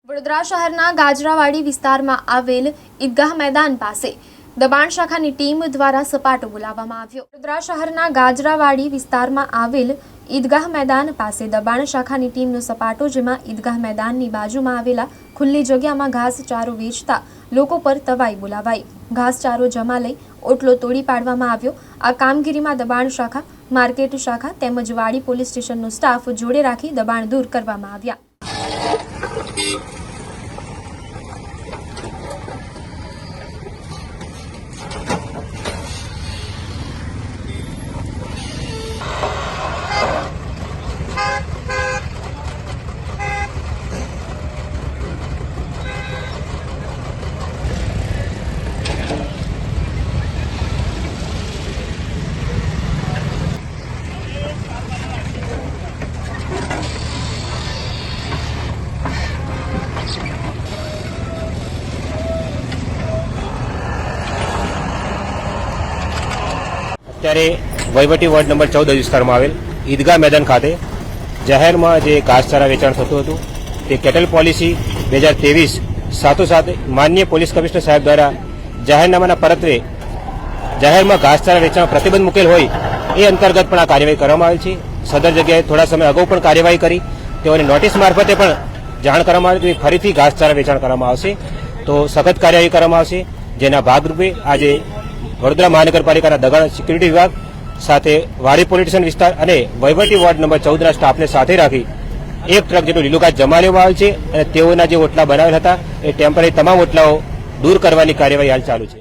વડોદરા શહેરના ગાજરાવાડી વિસ્તારમાં આવેલ ઈદગાહ મેદાન પાસે દબાણ શાખાની ટીમ દ્વારા સપાટો બોલાવવામાં આવ્યો। વડોદરા શહેરના ગાજરાવાડી વિસ્તારમાં આવેલ ઈદગાહ મેદાન પાસે દબાણ શાખાની ટીમનો સપાટો, જેમાં ઈદગાહ મેદાનની બાજુમાં આવેલા ખુલ્લી જગ્યામાં ઘાસચારો વેચતા લોકો પર તવાઈ બોલાવાઈ। ઘાસચારો જમા લઈ ઓટલો તોડી પાડવામાં આવ્યો। આ કામગીરીમાં દબાણ શાખા, માર્કેટ શાખા તેમજ વાડી પોલીસ સ્ટેશનનો સ્ટાફ જોડે રાખી દબાણ દૂર કરવામાં આવ્યા। અત્યારે વહીવટી વોર્ડ નંબર 14 વિસ્તારમાં આવેલ ઈદગાહ મેદાન ખાતે જાહેરમાં જે ઘાસચારા વેચાણ થતું હતું તે કેટલ પોલિસી 2023 સાથોસાથ માનનીય પોલીસ કમિશનર સાહેબ દ્વારા જાહેરનામાના પરત્વે જાહેરમાં ઘાસચારા વેચાણ પ્રતિબંધ મૂકેલ હોય એ અંતર્ગત પણ આ કાર્યવાહી કરવામાં આવેલ છે। સદર જગ્યાએ થોડા સમય અગાઉ પણ કાર્યવાહી કરી તેઓને નોટિસ મારફતે પણ જાણ કરવામાં આવી કે ફરીથી ઘાસચારા વેચાણ કરવામાં આવશે, તો સખત કાર્યવાહી કરવામાં આવશે। જેના ભાગરૂપે આજે વડોદરા મહાનગરપાલિકાના દગાણ સિક્યુરિટી વિભાગ સાથે વાડી પોલીસ સ્ટેશન વિસ્તાર અને વહીવટી વોર્ડ નંબર 14ના સ્ટાફને સાથે રાખી એક ટ્રક જેટલું લીલું ઘાસ જમા લેવામાં આવેલ છે અને તેઓના જે ઓટલા બનાવેલ હતા એ ટેમ્પરરી તમામ ઓટલાઓ દૂર કરવાની કાર્યવાહી હાલ ચાલુ છે।